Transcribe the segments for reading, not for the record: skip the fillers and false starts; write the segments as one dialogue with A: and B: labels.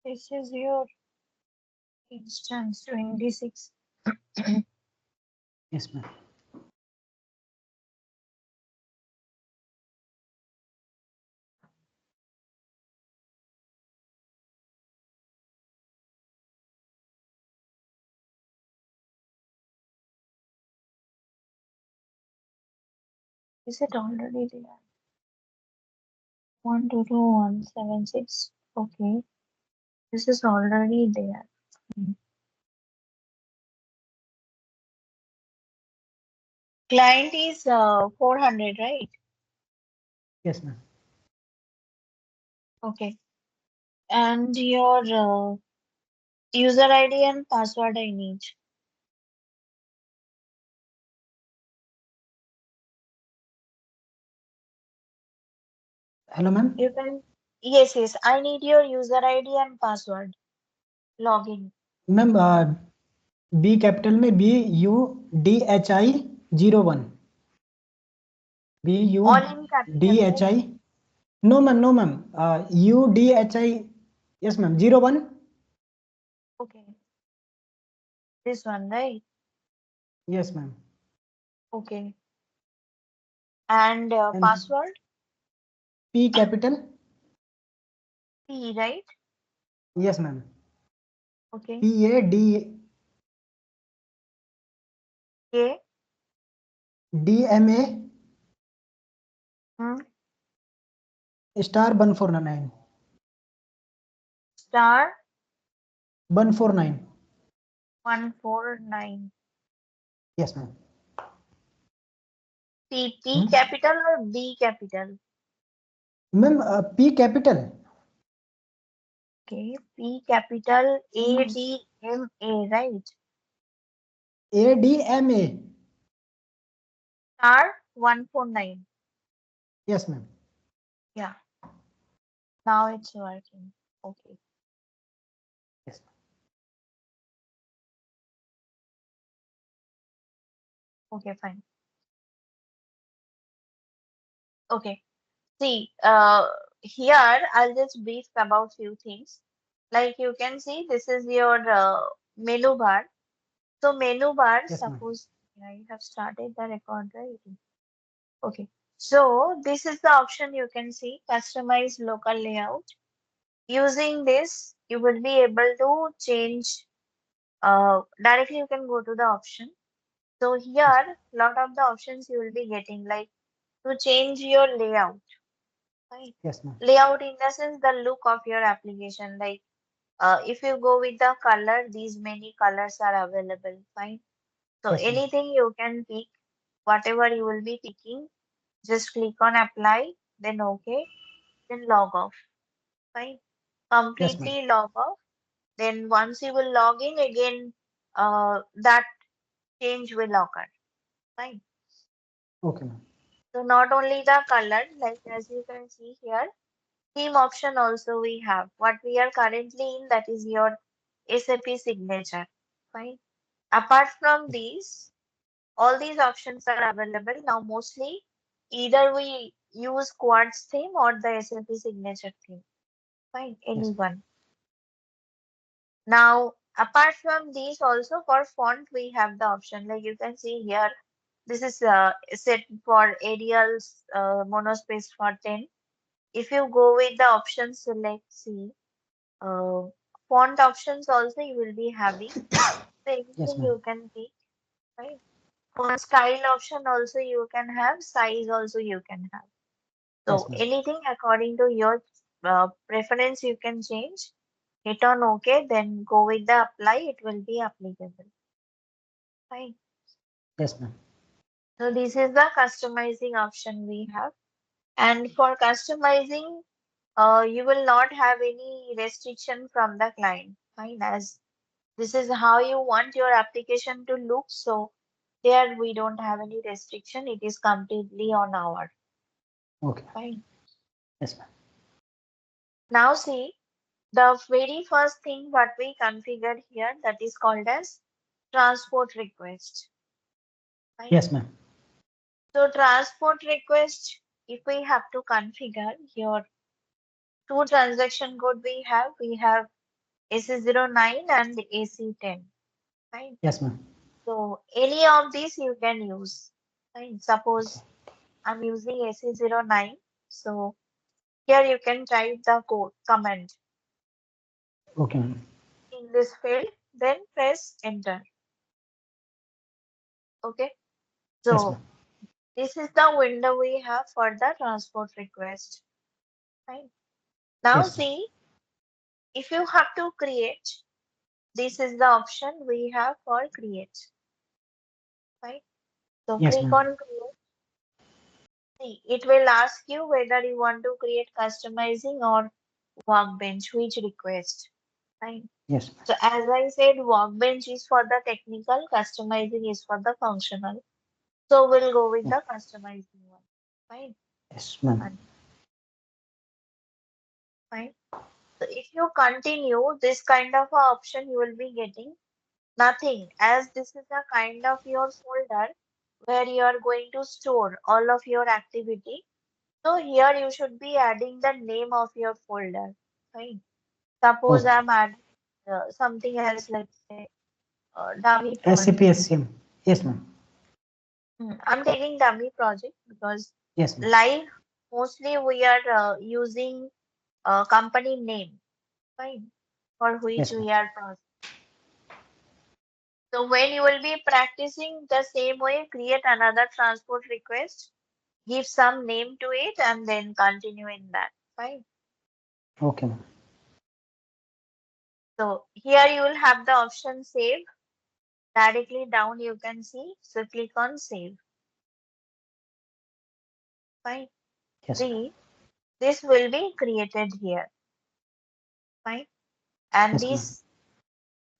A: This is your instance 26.
B: Yes, ma'am.
A: Is it already there? 122176. Okay. This is already there. Client is 400, right?
B: Yes, ma'am.
A: Okay. And your user ID and password I need.
B: Hello, ma'am.
A: You can, yes, I need your user ID and password. Login.
B: Ma'am, B capital में BUDHI01.
A: All in capital, right?
B: BUDHI. No, ma'am. No, ma'am. UDHI. Yes, ma'am. 01.
A: Okay. This one, right?
B: Yes, ma'am.
A: Okay. And
B: And
A: password?
B: P capital.
A: P, right?
B: Yes, ma'am.
A: Okay.
B: PAD
A: K.
B: DMA
A: Hmm.
B: star 149.
A: Star
B: 149.
A: 149.
B: Yes, ma'am.
A: P capital or B capital?
B: Ma'am, P capital.
A: Okay. P capital ADMA, right?
B: ADMA.
A: Star 149.
B: Yes, ma'am.
A: Yeah. Now it's working. Okay.
B: Yes.
A: Okay, fine. Okay. See, here I'll just brief about few things. Like you can see, this is your menu bar. So menu bar,
B: Yes, ma'am.
A: suppose yeah, you have started the record, right? Okay. So this is the option you can see, customize local layout. Using this, you will be able to change directly you can go to the option. So
B: Yes,
A: here, lot of the options you will be getting like to change your layout, right?
B: yes, ma'am.
A: Layout in the sense the look of your application. Like if you go with the color, these many colors are available, fine. So
B: Yes, ma'am.
A: anything you can pick, whatever you will be picking, just click on apply, then okay, then log off, fine.
B: Yes, ma'am.
A: Completely log off. Then once you will log in again, that change will occur, fine.
B: Okay, ma'am.
A: So not only the color, like as you can see here, theme option also we have. What we are currently in, that is your SAP signature, fine. Apart from these, all these options are available now. Mostly, either we use Quartz theme or the SAP signature theme, fine,
B: Yes,
A: any
B: ma'am.
A: one. Now, apart from these, also for font, we have the option. Like you can see here, this is set for Arial's monospace for 10. If you go with the options, select C. Uh, Font options also you will be having. So
B: Yes,
A: anything
B: ma'am.
A: you can pick, right? Font style option also you can have. Size also you can have.
B: Yes,
A: So
B: ma'am.
A: anything according to your preference you can change. Hit on OK, then go with the apply. It will be applicable. Fine.
B: Yes, ma'am.
A: So this is the customizing option we have. And for customizing, you will not have any restriction from the client. Fine, as this is how you want your application to look. So there we don't have any restriction. It is completely on our.
B: Okay.
A: Fine.
B: Yes, ma'am.
A: Now see, the very first thing what we configured here, that is called as transport request. Fine.
B: Yes, ma'am.
A: So transport request, if we have to configure here, two transaction code we have AC09 and AC10. Fine.
B: Yes, ma'am.
A: So any of these you can use. Fine.
B: Okay.
A: Suppose I'm using AC09. So here you can type the code command
B: Okay, ma'am.
A: in this field, then press enter. Okay.
B: Yes,
A: So
B: ma'am.
A: this is the window we have for the transport request. Fine. Now
B: Yes, ma'am.
A: see, if you have to create, this is the option we have for create. Right. So
B: Yes,
A: click
B: ma'am.
A: on create. See, it will ask you whether you want to create customizing or workbench, which request. Fine.
B: Yes, ma'am.
A: So as I said, workbench is for the technical, customizing is for the functional. So we'll go with
B: Oh,
A: the customizing one. Fine.
B: yes, ma'am.
A: And fine. So if you continue this kind of a option, you will be getting nothing, as this is a kind of your folder where you are going to store all of your activity. So here you should be adding the name of your folder. Fine. Suppose
B: Okay.
A: I'm adding something else, let's say dummy
B: SAP
A: project.
B: HCM. Yes, ma'am.
A: I'm taking dummy project because
B: Yes, ma'am.
A: live mostly we are using company name, fine, for which
B: Yes, ma'am.
A: we are processing. So when you will be practicing the same way, create another transport request, give some name to it, and then continue in that. Fine.
B: Okay, ma'am.
A: So here you will have the option save. Directly down you can see. So click on save. Fine.
B: Yes, ma'am.
A: See, this will be created here. Fine. And
B: Yes, ma'am.
A: this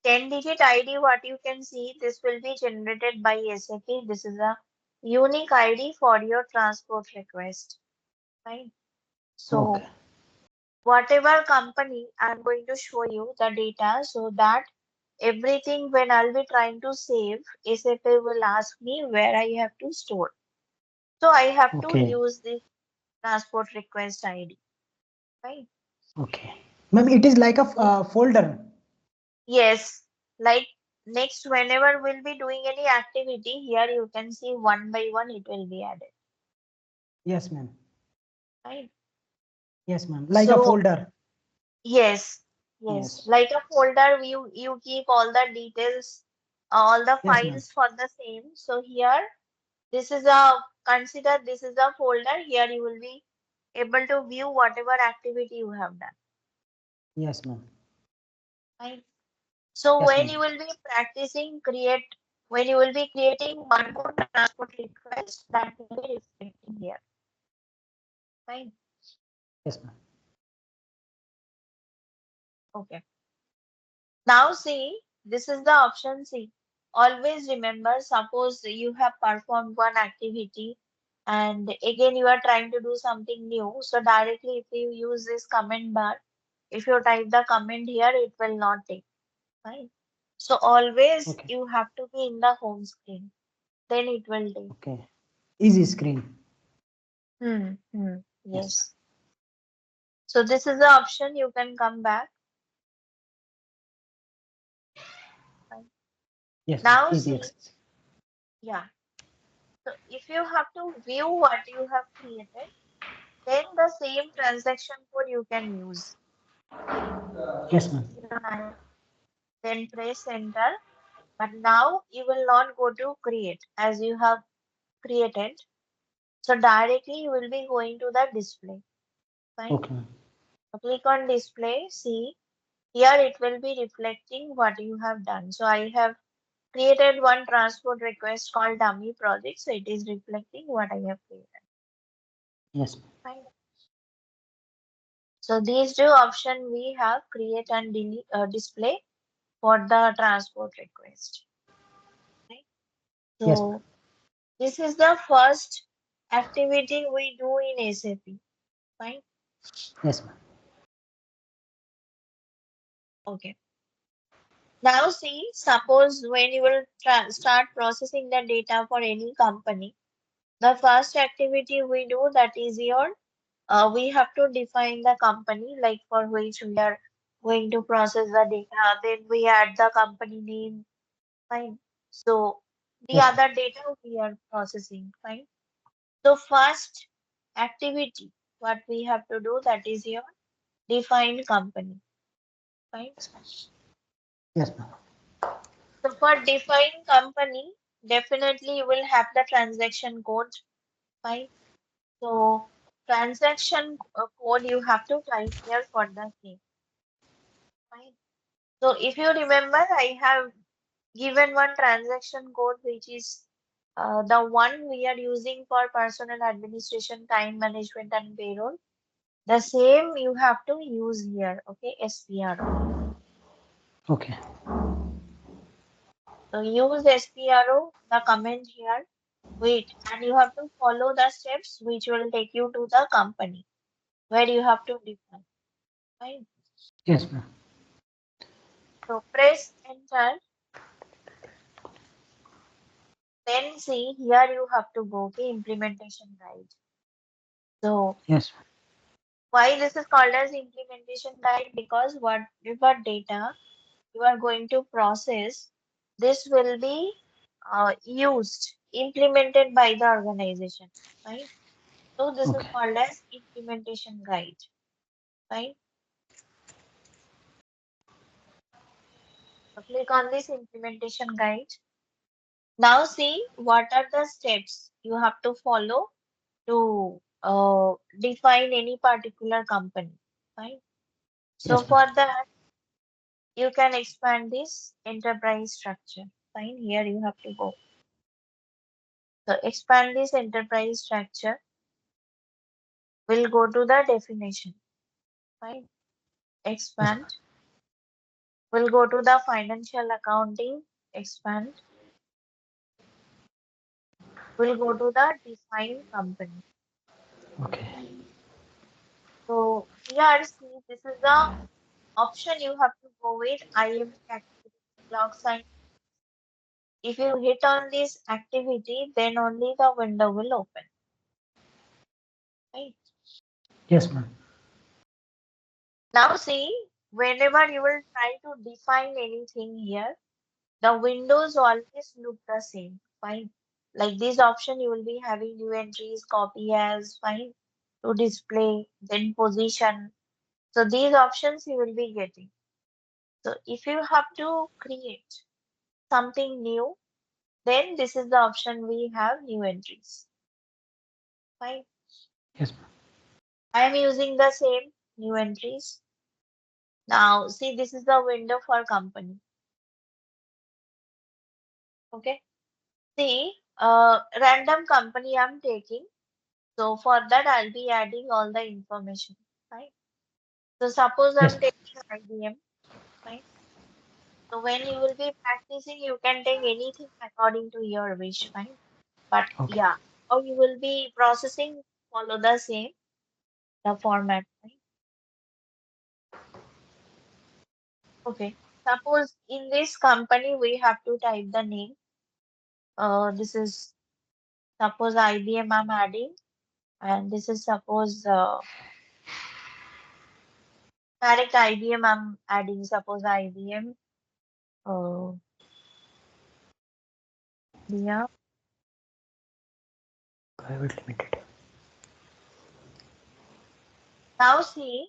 A: 10-digit ID, what you can see, this will be generated by SAP. This is a unique ID for your transport request. Fine.
B: Okay.
A: So whatever company I'm going to show you the data so that everything when I'll be trying to save, SAP will ask me where I have to store. So I have to
B: Okay.
A: use this transport request ID. Right?
B: Okay. Ma'am, it is like a folder.
A: Yes, like next whenever we'll be doing any activity, here you can see one by one it will be added.
B: Yes, ma'am.
A: Right?
B: Yes, ma'am. Like a
A: So
B: folder.
A: yes, yes,
B: Yes.
A: like a folder, you keep all the details, all the
B: Yes, ma'am.
A: files for the same. So here, this is a consider this is a folder. Here you will be able to view whatever activity you have done.
B: Yes, ma'am.
A: Right? So
B: Yes,
A: when
B: ma'am.
A: you will be practicing when you will be creating one more transport request, that will be reflecting here. Fine.
B: Yes, ma'am.
A: Okay. Now see, this is the option C. Always remember, suppose you have performed one activity and again you are trying to do something new. So directly if you use this comment bar, if you type the comment here, it will not take. Fine. So always
B: Okay.
A: you have to be in the home screen. Then it will take.
B: Okay. Easy screen. Yes, ma'am.
A: Yes. So this is the option you can come back. Fine.
B: Yes, ma'am.
A: Now
B: Easy
A: see,
B: access.
A: yeah. So if you have to view what you have created, then the same transaction code you can use. Like
B: Yes, ma'am.
A: AC09, then press enter. But now you will not go to create as you have created. So directly you will be going to the display. Fine.
B: Okay, ma'am.
A: So click on display. See, here it will be reflecting what you have done. So I have created one transport request called dummy project. So it is reflecting what I have created.
B: Yes, ma'am.
A: Fine. So these two options we have create and delete, display for the transport request. Right?
B: Yes, ma'am.
A: So this is the first activity we do in SAP. Fine.
B: Yes, ma'am.
A: Okay. Now see, suppose when you will start processing the data for any company, the first activity we do that is we have to define the company like for which we are going to process the data. Then we add the company name. Fine. So the
B: Yes.
A: other data we are processing. Fine. So first activity, what we have to do, that is your define company. Fine.
B: Yes, ma'am.
A: So for define company, definitely you will have the transaction code. Fine. So transaction code you have to type here for the same. Fine. So if you remember, I have given one transaction code which is the one we are using for personal administration, time management, and payroll. The same you have to use here. Okay, SPRO.
B: Okay.
A: So use SPRO, the comment here. Wait, and you have to follow the steps which will take you to the company where you have to define. Right?
B: Yes, ma'am.
A: So press enter. Then see here you have to go. Okay, implementation guide. So
B: Yes.
A: why this is called as implementation guide? Because whatever data you are going to process, this will be implemented by the organization. Right? So this is
B: Okay.
A: called as implementation guide. Right? So click on this implementation guide. Now see what are the steps you have to follow to define any particular company. Right? So
B: Yes, ma'am.
A: for that, you can expand this enterprise structure. Fine, here you have to go. So expand this enterprise structure. We'll go to the definition. Fine,
B: Yes,
A: expand.
B: ma'am.
A: We'll go to the financial accounting. Expand. We'll go to the define company.
B: Okay.
A: So here, see, this is the option you have to go with IM activity log sign. If you hit on this activity, then only the window will open. Right?
B: Yes, ma'am.
A: Now see, whenever you will try to define anything here, the windows always look the same. Fine. Like this option, you will be having new entries, copy as, fine, to display, then position. So these options you will be getting. So if you have to create something new, then this is the option we have new entries. Fine.
B: Yes, ma'am.
A: I am using the same new entries. Now see, this is the window for company. Okay. See, random company I'm taking. So for that, I'll be adding all the information, right? So suppose
B: Yes,
A: I'm
B: ma'am.
A: taking IBM, right? So when you will be practicing, you can take anything according to your wish, right? But
B: Okay.
A: yeah, how you will be processing, follow the same, the format, right? Okay. Suppose in this company, we have to type the name. This is suppose IBM I'm adding, and this is suppose direct IBM I'm adding, suppose IBM. Yeah.
B: Private limited.
A: Now see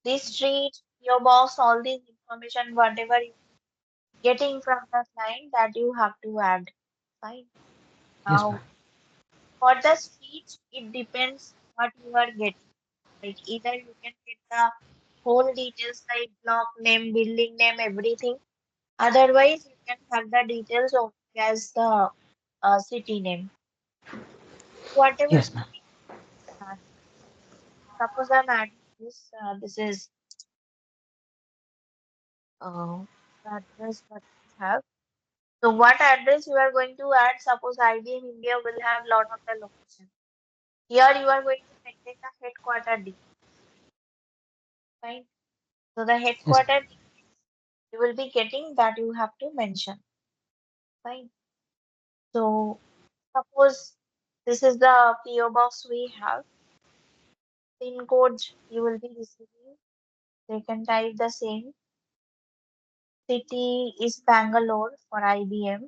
A: this street, your box, all this information, whatever you getting from the client that you have to add. Fine.
B: Yes, ma'am.
A: Now for the street, it depends what you are getting. Like either you can get the whole details like block name, building name, everything. Otherwise, you can have the details of as the city name. Whatever
B: Yes, ma'am.
A: city you add. Suppose I'm adding this. This is uh, the address what we have. So what address you are going to add? Suppose IBM India will have lot of the location. Here you are going to maintain the headquarter details, right? So the
B: Yes,
A: headquarter details you will be getting that you have to mention, right? So suppose this is the PO box we have. Pin code you will be receiving. They can type the same. City is Bangalore for IBM.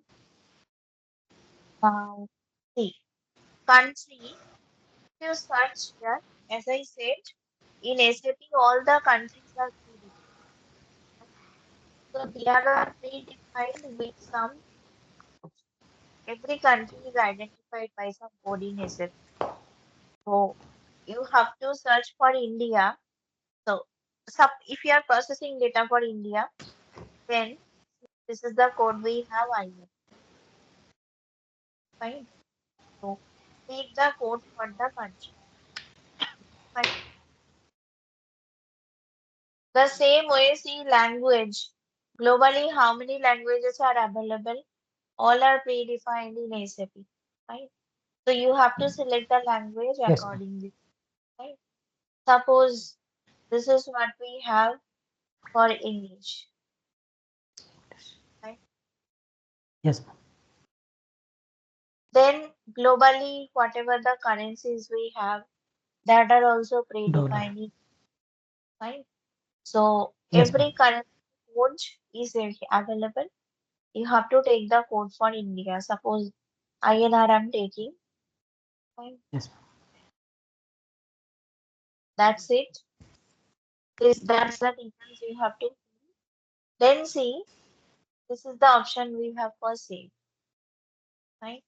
A: Now, see, country, if you search here, as I said, in SAP, all the countries are predefined. So they are predefined with some code. Every country is identified by some code in SAP. So you have to search for India. So if you are processing data for India, then this is the code we have IBM. Fine. So take the code for the country. Fine. The same way, see language. Globally, how many languages are available? All are predefined in SAP. Right? So you have to select the language
B: Yes, ma'am.
A: accordingly. Right? Suppose this is what we have for English. Right?
B: Yes, ma'am.
A: Then globally, whatever the currencies we have, that are also
B: Dollar.
A: predefined. Right? So
B: Yes, ma'am.
A: every currency code is available. You have to take the code for India. Suppose INR I'm taking. Fine.
B: Yes, ma'am.
A: That's it. That's the difference you have to. Then see, this is the option we have for save. Right.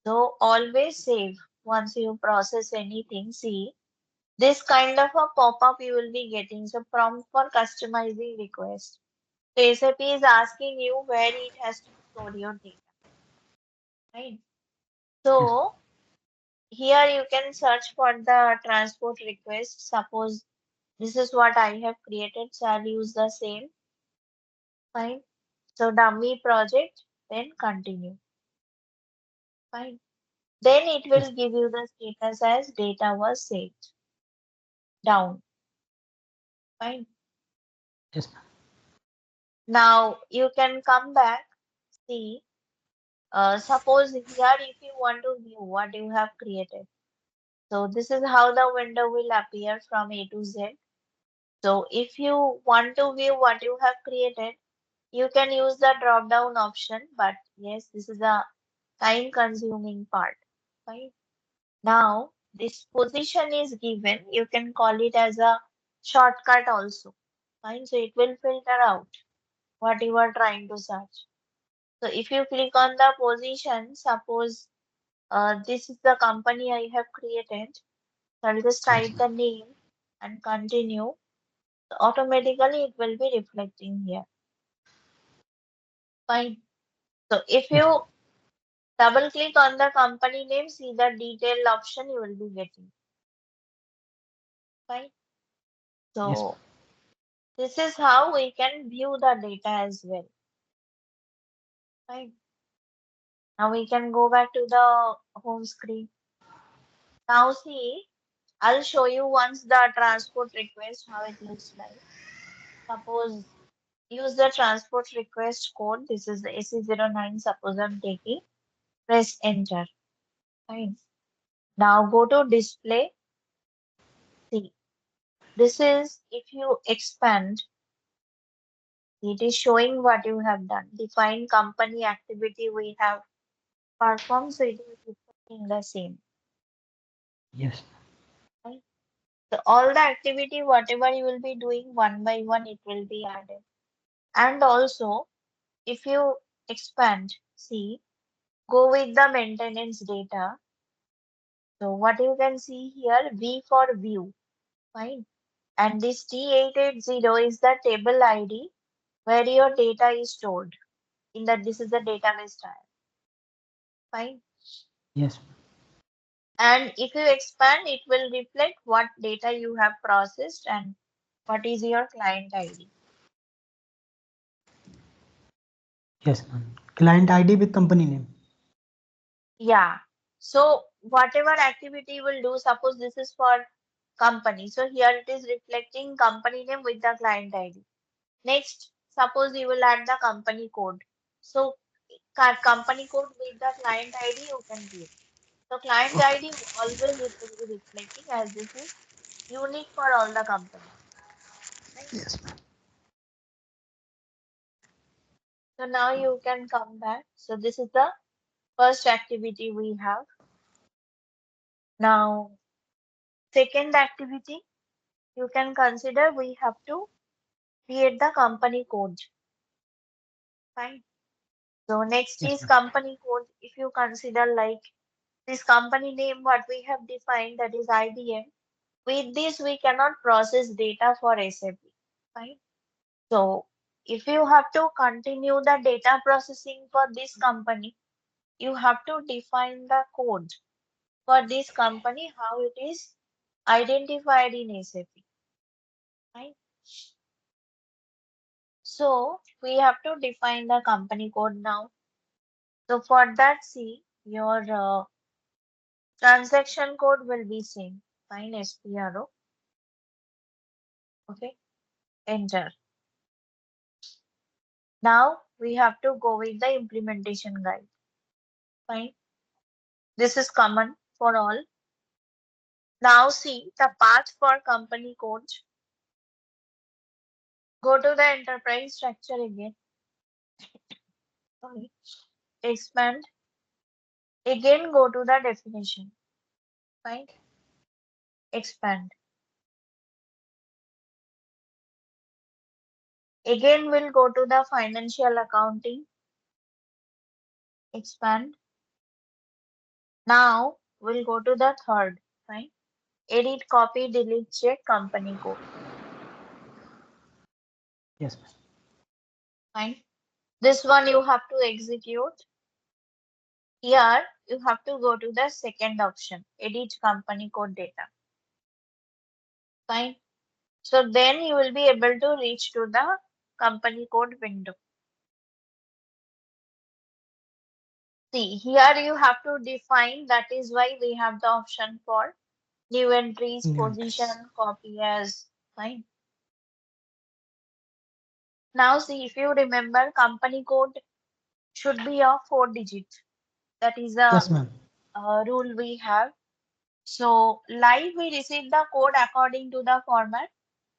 A: So always save once you process anything. See, this kind of a pop-up you will be getting. So prompt for customizing request. So SAP is asking you where it has to store your data. Right.
B: Yes,
A: So here you can search for the transport request. Suppose this is what I have created, so I'll use the same. Fine. So dummy project, then continue. Fine. Then it
B: yes,
A: will give you the status as data was saved. Down. Fine.
B: yes, ma'am.
A: Now you can come back, see. Suppose here if you want to view what you have created. So this is how the window will appear from A to Z. So if you want to view what you have created, you can use the drop down option, but yes, this is a time consuming part. Right? Now, this position is given. You can call it as a shortcut also. Fine. So it will filter out what you are trying to search. So if you click on the position, suppose this is the company I have created. So I'll just
B: Yes,
A: type
B: ma'am.
A: the name and continue. So automatically it will be reflecting here. Fine. So if
B: Yes,
A: you double click on the company name, see the detailed option you will be getting. Fine.
B: yes,
A: So this is how we can view the data as well. Fine. Now we can go back to the home screen. Now see, I'll show you once the transport request how it looks like. Suppose use the transport request code. This is the AC09. Suppose I'm taking. Press enter. Fine. Now go to display. See, this is if you expand. It is showing what you have done. Define company activity we have performed, so it is reflecting the same.
B: yes,
A: Right? So all the activity, whatever you will be doing one by one, it will be added. And also, if you expand, see, go with the maintenance data. So what you can see here, V for view, fine. And this T880 is the table ID where your data is stored. In that, this is the database type, fine.
B: yes,
A: And if you expand, it will reflect what data you have processed and what is your client ID.
B: yes, ma'am. Client ID with company name.
A: Yeah. So whatever activity you will do, suppose this is for company. So here it is reflecting company name with the client ID. Next, suppose you will add the company code. So company code with the client ID you can give. So client
B: Okay.
A: ID always it will be reflecting as this is unique for all the companies. Right?
B: Yes, ma'am.
A: So now you can come back. So this is the first activity we have. Now, second activity, you can consider we have to create the company code. Fine. So next
B: Yes,
A: is
B: ma'am.
A: company code. If you consider like this company name, what we have defined, that is IBM. With this, we cannot process data for SAP. Fine. So if you have to continue the data processing for this company, you have to define the code for this company, how it is identified in SAP. Right? So we have to define the company code now. So for that, see your transaction code will be same. Fine, SPRO. Okay, enter. Now we have to go with the implementation guide. Fine. This is common for all. Now see the path for company code. Go to the enterprise structure again. Sorry. Expand. Again go to the definition. Fine. Expand. Again we'll go to the financial accounting. Expand. Now we'll go to the third. Fine. Edit, copy, delete, check company code.
B: Yes, ma'am.
A: Fine. This one you have to execute. Here you have to go to the second option, edit company code data. Fine. So then you will be able to reach to the company code window. See, here you have to define, that is why we have the option for new entries,
B: New entries.
A: position, copy as. Fine. Now see, if you remember, company code should be of 4 digit. That is a
B: Yes, ma'am.
A: rule we have. So live we receive the code according to the format.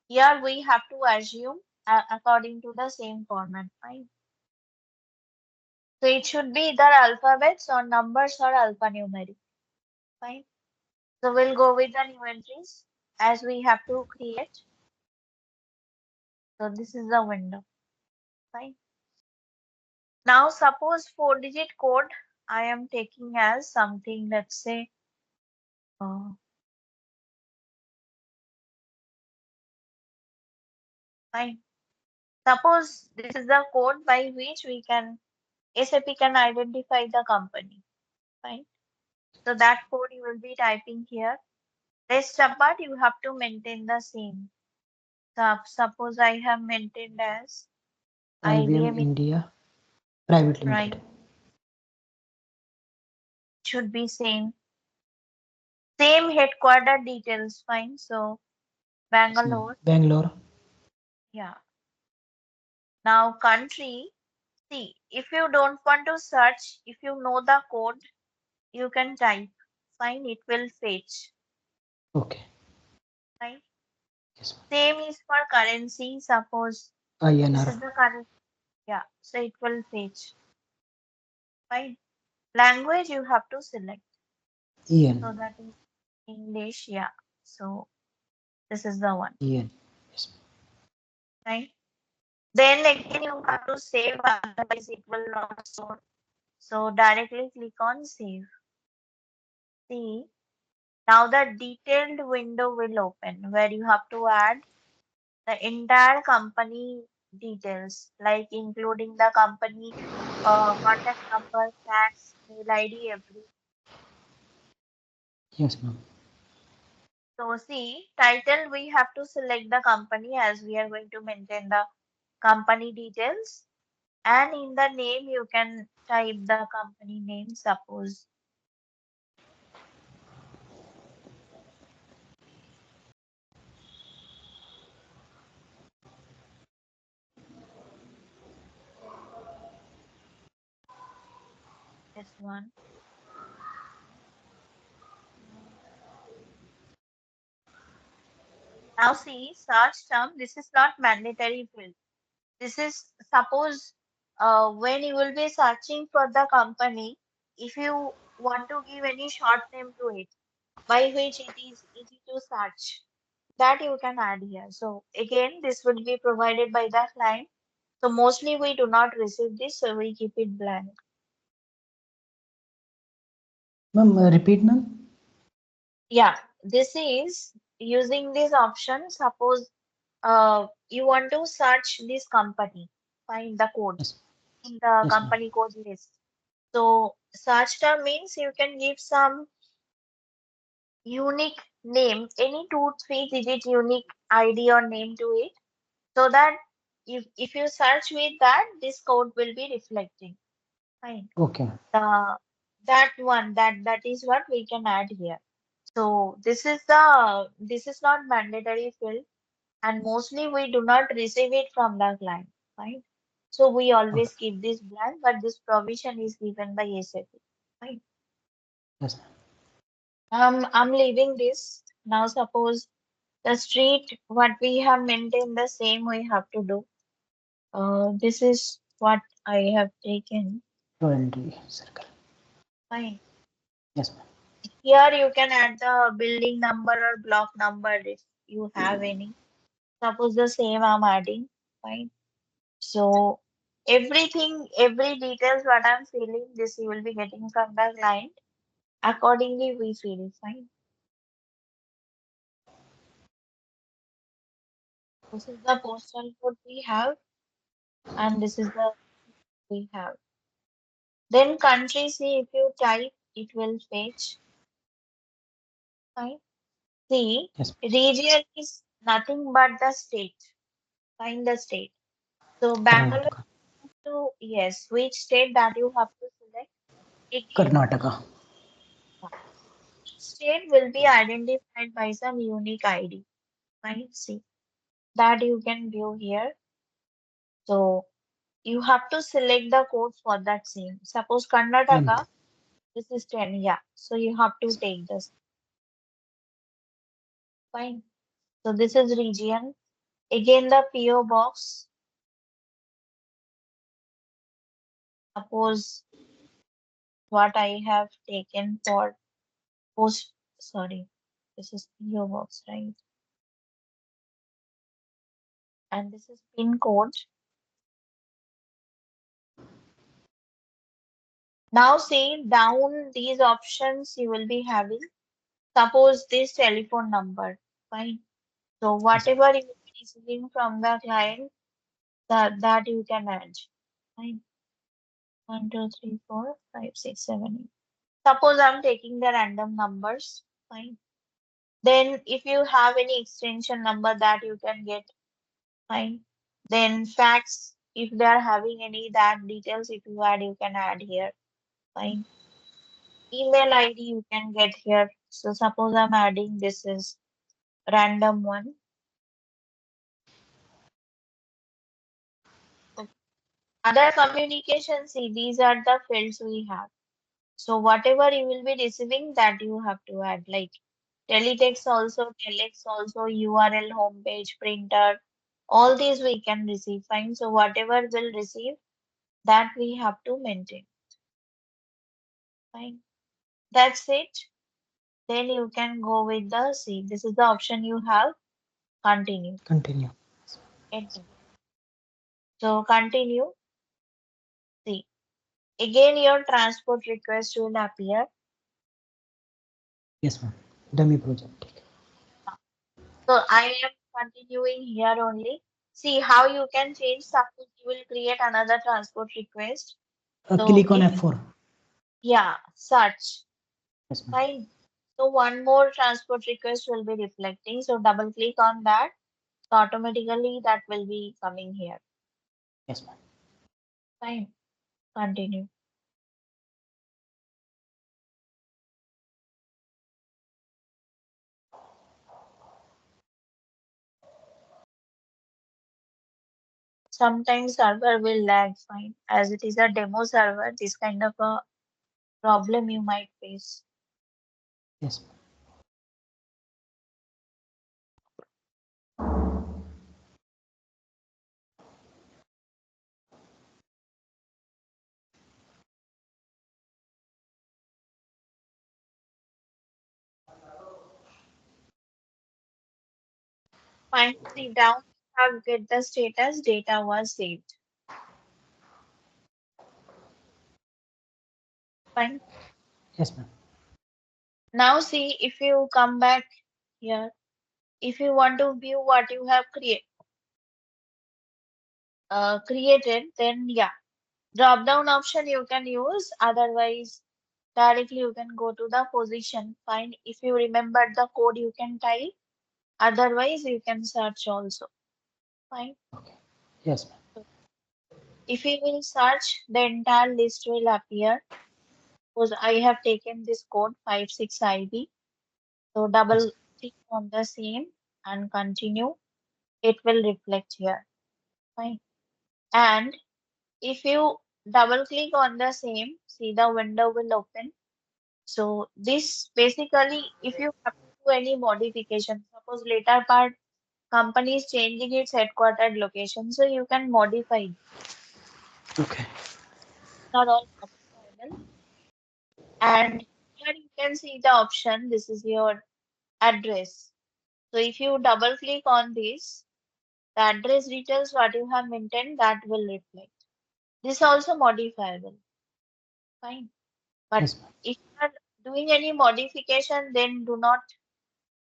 A: Here we have to assume according to the same format. Fine. So it should be either alphabets or numbers or alphanumeric. Fine. So we'll go with the new entries as we have to create. So this is the window. Fine. Now suppose 4 digit code I am taking as something, let's say, uh, fine. Suppose this is the code by which we can SAP can identify the company. Fine. So that code you will be typing here. Rest apart you have to maintain the same. So suppose I have maintained as
B: IBM
A: IBM
B: India Private
A: right,
B: Limited.
A: should be same. Same headquarter details, fine. So
B: Yes, ma'am.
A: Bangalore,
B: Bangalore.
A: yeah. Now country, see, if you don't want to search, if you know the code, you can type. Fine, it will fetch.
B: Okay.
A: Fine.
B: Yes, ma'am.
A: Same is for currency. Suppose this
B: INR.
A: is the currency, yeah. So it will fetch. Fine. Language you have to select.
B: EN.
A: So that is English, yeah. So this is the one.
B: EN. Yes, ma'am.
A: Right. Then again you have to save, otherwise it will not store. So directly click on save. See, now the detailed window will open where you have to add the entire company details, like including the company contact number, tax, mail ID, everything.
B: Yes, ma'am.
A: So see, title we have to select the company as we are going to maintain the company details. And in the name, you can type the company name, suppose. This one. Now see, search term, this is not mandatory field. This is suppose when you will be searching for the company, if you want to give any short name to it, by which it is easy to search, that you can add here. So again, this will be provided by the client. So mostly we do not receive this, so we keep it blank.
B: Ma'am, repeat, ma'am.
A: Yeah, this is using this option. Suppose you want to search this company, find the code
B: Yes.
A: in the
B: Yes, ma'am.
A: company code list. So search term means you can give some unique name, any 2, 3 digit unique ID or name to it, so that if you search with that, this code will be reflecting. Fine.
B: Okay.
A: The that one that is what we can add here. So this is not mandatory field, and mostly we do not receive it from the client. Fine. So we
B: Okay.
A: always keep this blank, but this provision is given by SAP. Fine.
B: Yes, ma'am.
A: I'm leaving this. Now suppose the street, what we have maintained the same we have to do. This is what I have taken.
B: Entry circle.
A: Fine.
B: Yes, ma'am.
A: Here you can add the building number or block number if you have any. Suppose the same I'm adding. Fine. So everything, every details what I'm filling, this you will be getting from the client. Accordingly, we fill. Fine. This is the postal code we have, and this is the we have. Then country, see if you type, it will fetch. Fine. See,
B: Yes.
A: region is nothing but the state. Find the state. So Bangalore
B: Karnataka.
A: to yes, which state that you have to select. Again,
B: Karnataka.
A: each state will be identified by some unique ID. Right? See that you can view here. So you have to select the code for that same. Suppose
B: 10.
A: Karnataka, this is 10. Yeah. So you have to
B: Yes, ma'am.
A: take this. Fine. So this is region. Again, the PO box. Suppose what I have taken for post, sorry, this is PO box, right? And this is pin code. Now see down these options you will be having. Suppose this telephone number, fine. So
B: Yes, ma'am.
A: whatever you will be receiving from the client, that you can add. Fine. 1, 2, 3, 4, 5, 6, 7, 8. Suppose I'm taking the random numbers, fine. Then if you have any extension number that you can get, fine. Then facts, if they are having any that details, if you add, you can add here. Fine. Email ID you can get here. So suppose I'm adding this is random one. Okay. Other communication, see these are the fields we have. So whatever you will be receiving that you have to add like teletext also, telex also, URL, homepage, printer, all these we can receive. Fine. So whatever will receive that we have to maintain. Fine. That's it. Then you can go with the C. This is the option you have. Continue.
B: Continue.
A: Enter. So continue. C. Again, your transport request will appear.
B: Yes, ma'am. Dummy project.
A: So I am continuing here only. See how you can change. Suppose you will create another transport request. So
B: Click on
A: if you,
B: F4.
A: yeah, search.
B: Yes, ma'am.
A: Fine. So one more transport request will be reflecting. So double click on that. So automatically that will be coming here.
B: Yes, ma'am.
A: Fine. Continue. Sometimes server will lag. Fine. As it is a demo server, this kind of a problem you might face.
B: Yes, ma'am.
A: Fine. See down have get the status data was saved. Fine.
B: Yes, ma'am.
A: Now see if you come back here, if you want to view what you have created, then yeah, drop down option you can use. Otherwise, directly you can go to the position. Fine. If you remember the code, you can type. Otherwise, you can search also. Fine.
B: Okay. Yes, ma'am.
A: So if you will search, the entire list will appear. Suppose I have taken this code 56IB. So
B: Yes.
A: double click on the same and continue. It will reflect here. Fine. And if you double click on the same, see the window will open. So this basically, if you have to do any modification, suppose later part company is changing its headquartered location, so you can modify.
B: Okay.
A: Not all modifiable. And here you can see the option. This is your address. So if you double click on this, the address details what you have maintained that will reflect. This also modifiable. Fine. But
B: Yes, ma'am.
A: if you are doing any modification, then do not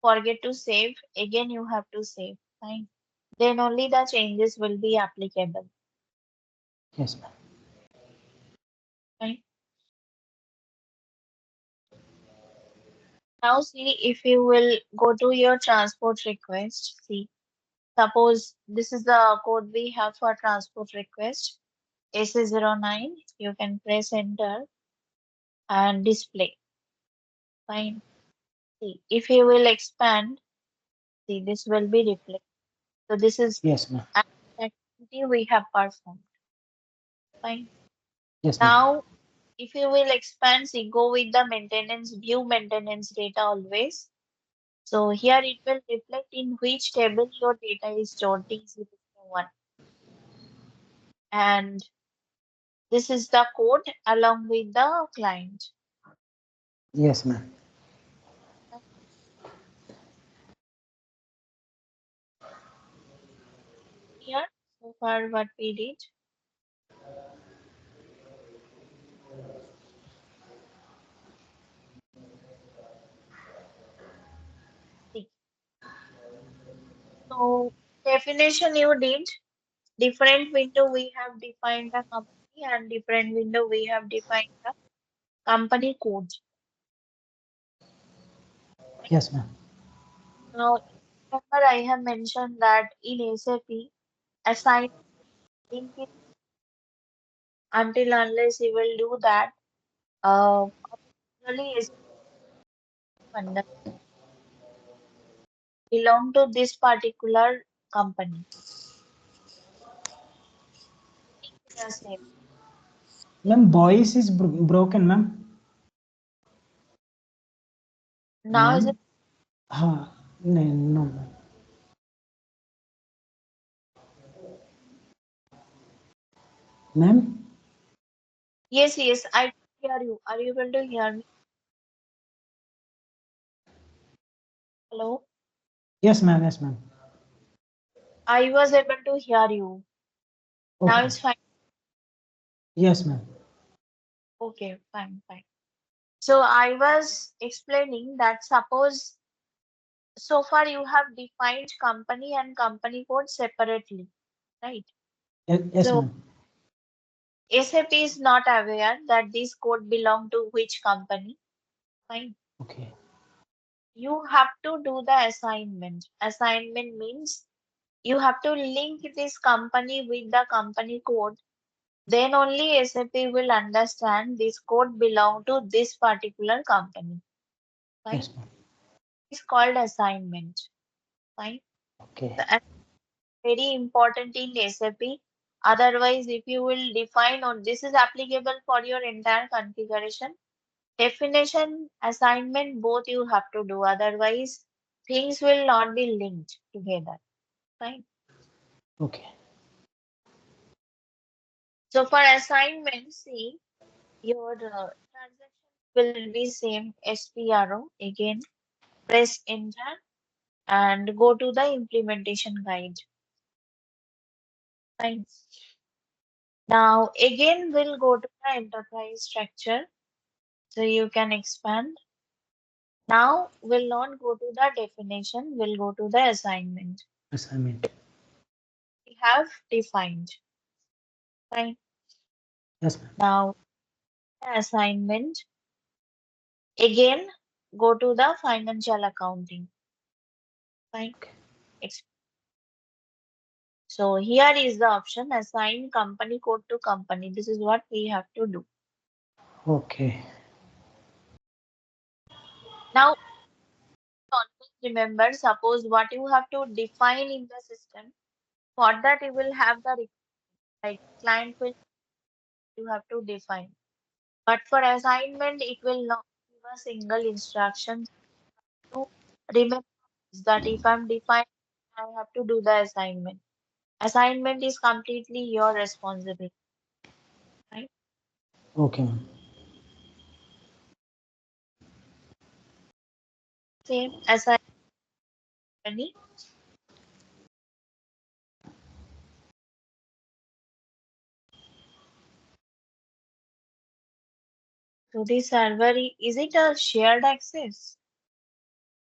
A: forget to save. Again, you have to save. Fine. Then only the changes will be applicable.
B: Yes, ma'am.
A: Fine. Now see if you will go to your transport request. See, suppose this is the code we have for transport request. SA09. You can press enter and display. Fine. See, if you will expand, see this will be reflected. So this is
B: Yes, ma'am.
A: an activity we have performed. Fine.
B: Yes, ma'am.
A: Now, if you will expand, see, go with the maintenance, view maintenance data always. So here it will reflect in which table your data is stored, T01. And this is the code along with the client.
B: Yes, ma'am.
A: Here, so far what we did. See. So definition you did, different window we have defined the company and different window we have defined the company code.
B: Yes, ma'am.
A: Now, remember I have mentioned that in SAP, assign link it until unless you will do that, particularly is under belong to this particular company. The same.
B: Ma'am, voice is broken, ma'am.
A: Now is
B: Ma'am.
A: it
B: No, no, ma'am. Ma'am.
A: yes, yes, I hear you. Are you able to hear me? Hello?
B: Yes, ma'am. Yes, ma'am.
A: I was able to hear you. Now
B: Okay.
A: it's fine.
B: Yes, ma'am.
A: Okay, fine, fine. So I was explaining that suppose so far you have defined company and company code separately, right?
B: Yes,
A: So
B: ma'am.
A: SAP is not aware that this code belong to which company. Fine.
B: Okay.
A: You have to do the assignment. Assignment means you have to link this company with the company code. Then only SAP will understand this code belong to this particular company. Fine.
B: Yes, ma'am.
A: It's called assignment. Fine.
B: Okay.
A: So, very important in SAP. Otherwise, if you will define on this is applicable for your entire configuration. Definition, assignment, both you have to do. Otherwise, things will not be linked together. Fine.
B: Okay.
A: So for assignment, see your transaction will be same SPRO. Again, press enter and go to the implementation guide. Fine. Now again we'll go to the enterprise structure. So you can expand. Now we'll not go to the definition, we'll go to the assignment.
B: Assignment.
A: We have defined. Fine.
B: Yes, ma'am.
A: Now assignment. Again, go to the financial accounting. Fine. Ex- So here is the option assign company code to company. This is what we have to do.
B: Okay.
A: Now, always remember, suppose what you have to define in the system, for that you will have the like client will you have to define. But for assignment, it will not give a single instruction to remember that if I'm defining, I have to do the assignment. Assignment is completely your responsibility, right?
B: Okay, ma'am.
A: Same assignment. So the server, is it a shared access?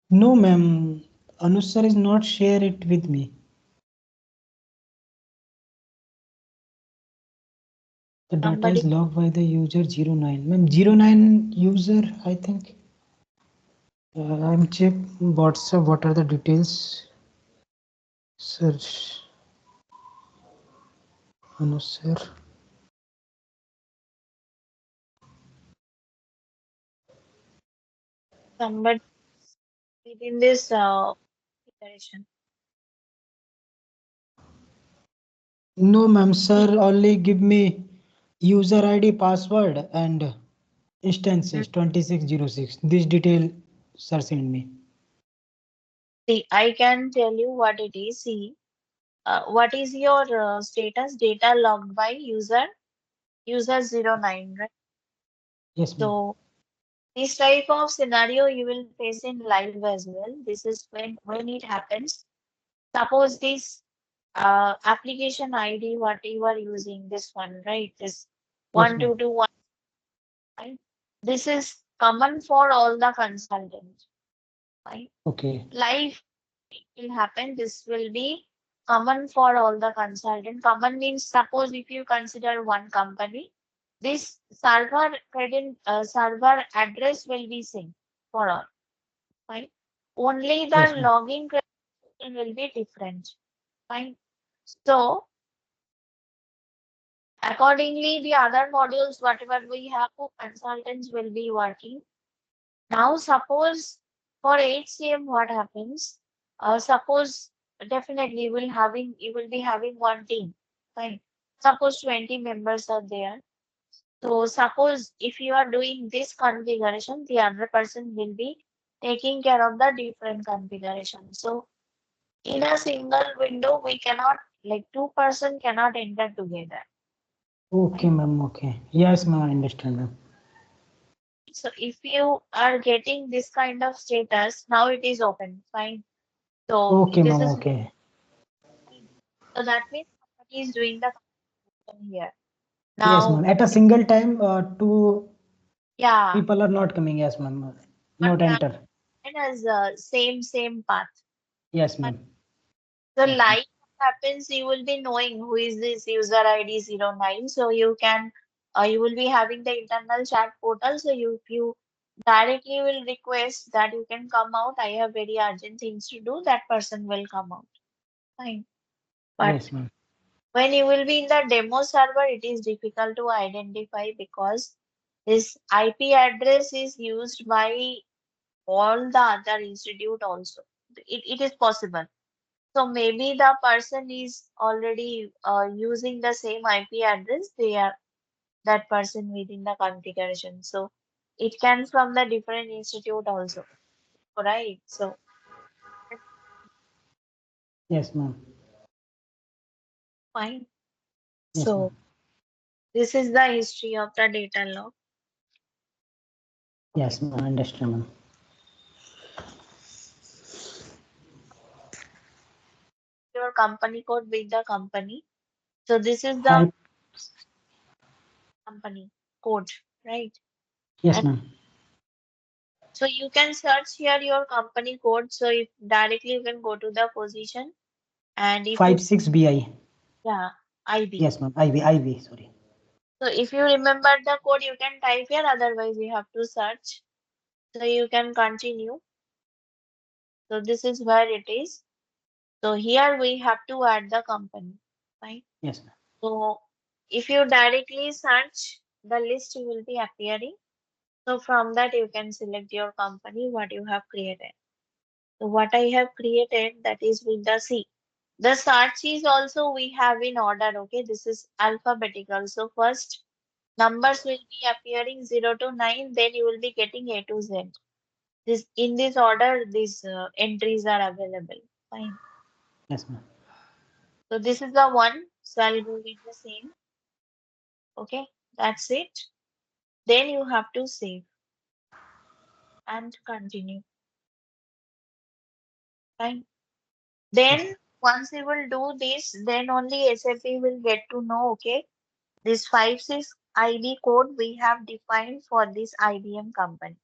B: No, ma'am. Anush sir is not share it with me. The data
A: Somebody,
B: is logged by the user 09. Ma'am, 09 user, I think. I'm check WhatsApp. What are the details? Search Anush sir.
A: somebody within this iteration.
B: No, ma'am, sir. Only give me user ID, password, and
A: Mm.
B: instances 2606. This detail sir send me.
A: See, I can tell you what it is. See, what is your status? Data logged by user 09, right?
B: Yes, ma'am.
A: So this type of scenario you will face in live as well. This is when it happens. Suppose this application ID, what you are using, this one, right? This
B: Yes,
A: one
B: ma'am.
A: two two one, right? This is common for all the consultants, right?
B: Okay.
A: Live will happen. This will be common for all the consultant. Common means suppose if you consider one company, this server address will be same for all, right? Only the
B: Yes, ma'am.
A: login credential will be different, fine. So accordingly, the other modules, whatever we have, consultants will be working. Now, suppose for HCM, what happens? Suppose definitely you will be having one team. Fine. Suppose 20 members are there. So suppose if you are doing this configuration, the other person will be taking care of the different configuration. So in a single window, we cannot like two-person cannot enter together.
B: Okay,
A: Right?
B: ma'am. Okay. Yes, ma'am. I understand, ma'am.
A: So if you are getting this kind of status, now it is open. Fine. So
B: Okay,
A: this
B: ma'am.
A: is
B: Okay.
A: so that means somebody is doing the conversion here.
B: Yes, ma'am.
A: Now,
B: At a single time, two
A: yeah,
B: people are not coming. Yes, ma'am.
A: not
B: Not enter.
A: and as same path.
B: Yes,
A: But
B: ma'am.
A: the
B: Yes, ma'am.
A: live happens, you will be knowing who is this user ID 09. So you can you will be having the internal chat portal. So you directly will request that you can come out. I have very urgent things to do. That person will come out. Fine. But
B: Yes, ma'am.
A: when you will be in the demo server, it is difficult to identify because this IP address is used by all the other institute also. It is possible. So maybe the person is already using the same IP address. They are that person within the configuration. So it can from the different institute also, right? So that's
B: Yes, ma'am.
A: fine.
B: Yes, ma'am.
A: So this is the history of the data log. Okay.
B: Yes, ma'am. I understand, ma'am.
A: company code with the company. So this is the
B: 5.
A: company code, right?
B: Yes,
A: And
B: ma'am.
A: so you can search here your company code. So if directly you can go to the position and if you
B: 56BI.
A: yeah, IB.
B: Yes, ma'am. IV. Sorry.
A: So if you remember the code, you can type here. Otherwise, you have to search. So you can continue. So this is where it is. So here we have to add the company, right?
B: Yes, ma'am.
A: So if you directly search, the list will be appearing. So from that you can select your company, what you have created. So what I have created, that is with the C. The search is also we have in order. Okay, this is alphabetical. So first numbers will be appearing 0 to 9, then you will be getting A to Z. This in this order, these entries are available. Fine.
B: Yes, ma'am.
A: So this is the one. So I'll go with the same. Okay, that's it. Then you have to save and continue. Fine.
B: Yes,
A: Then
B: ma'am.
A: once you will do this, then only SAP will get to know, okay, this 56 ID code we have defined for this IBM company.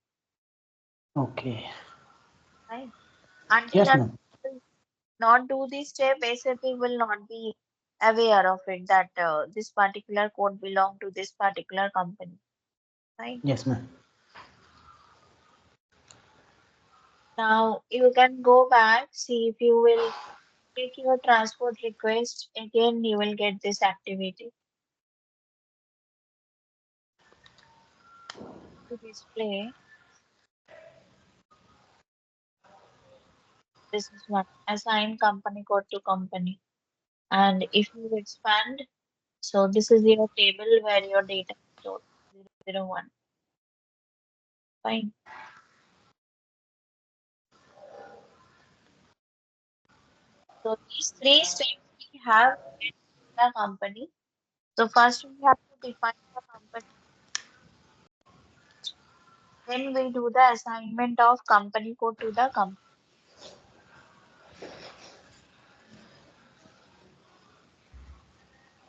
B: Okay.
A: Right? Until
B: Yes,
A: and
B: ma'am.
A: until not do this step, SAP will not be aware of it that this particular code belong to this particular company. Right?
B: Yes, ma'am.
A: Now you can go back, see if you will take your transport request again, you will get this activity to display. This is one assign company code to company. And if you expand, so this is your table where your data is stored 001. Fine. So these three steps we have in the company. So first we have to define the company. Then we do the assignment of company code to the company.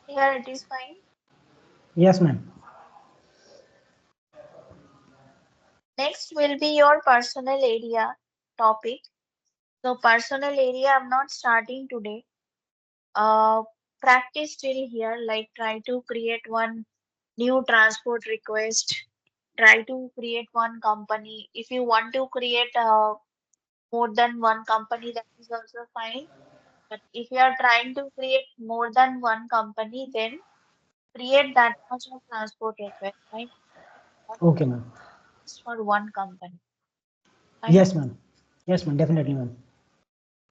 A: Here it is fine.
B: Yes, ma'am.
A: Next will be your personal area topic. So personal area I'm not starting today. Uh, Practice till here, like try to create one new transport request, try to create one company. If you want to create more than one company, that is also fine. But if you are trying to create more than one company, then create that much of transport request, right? Not
B: Okay, ma'am.
A: just for one company, fine,
B: Yes, ma'am. Yes, ma'am. Definitely, ma'am.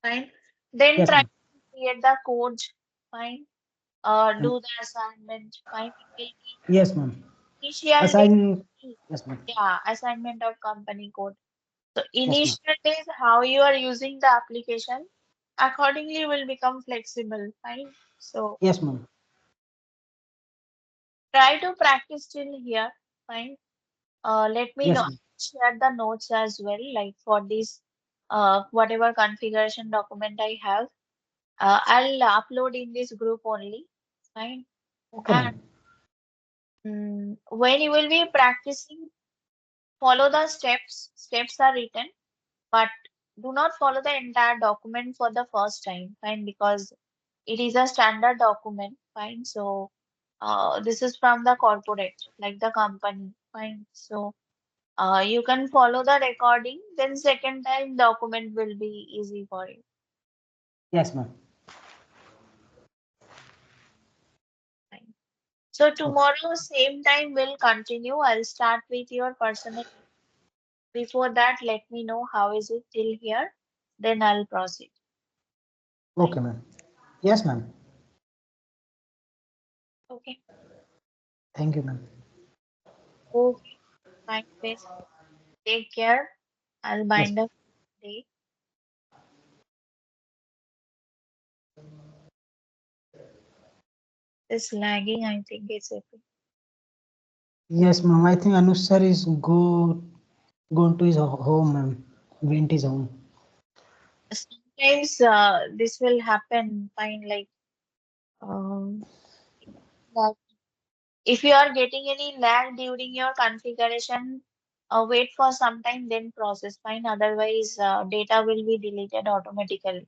A: fine. Then
B: Yes,
A: try
B: ma'am.
A: to create the code, fine.
B: And
A: Do the assignment, fine. It will be
B: yes, ma'am.
A: initial
B: Assign.
A: days,
B: Yes, ma'am.
A: yeah, assignment of company code. So
B: Yes, ma'am.
A: initial days, how you are using the application accordingly will become flexible, fine. So
B: Yes, ma'am.
A: try to practice till here, fine. Let me
B: Yes,
A: know,
B: ma'am.
A: share the notes as well, like for this, whatever configuration document I have, I'll upload in this group only, fine.
B: Okay,
A: And
B: ma'am.
A: when you will be practicing, follow the steps. Steps are written, but do not follow the entire document for the first time, fine, because it is a standard document, fine. So this is from the corporate, like the company, fine. So you can follow the recording, then second time document will be easy for you.
B: Yes, ma'am.
A: Fine. So
B: Okay.
A: tomorrow same time will continue. I'll start with your personal. Before that, let me know how is it till here. Then I'll proceed.
B: Okay,
A: Fine.
B: ma'am. Yes, ma'am.
A: Okay.
B: Thank you, ma'am.
A: Okay. Fine. Best. Take care. I'll
B: Yes.
A: bind up today. It's lagging. I think it's okay.
B: Yes, ma'am. I think Anush sir is gone to his home, ma'am. Went his home.
A: Sometimes this will happen, fine, like um, that if you are getting any lag during your configuration, wait for some time, then process, fine. Otherwise, data will be deleted automatically.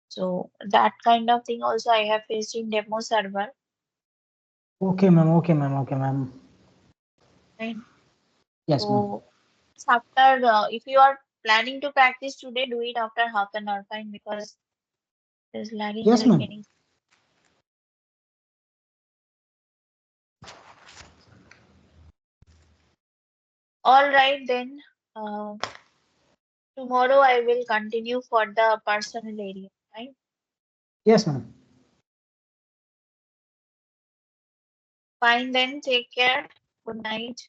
A: So that kind of thing also I have faced in demo server,
B: Okay, ma'am. Okay, ma'am. Okay, ma'am.
A: fine.
B: Yes, ma'am.
A: So it's after, if you are planning to practice today, do it after half an hour, fine, because there's lagging
B: Yes,
A: like
B: ma'am.
A: any. All right, then. Uh, Tomorrow I will continue for the personal area, right?
B: Yes, ma'am.
A: Fine then, take care. Good night.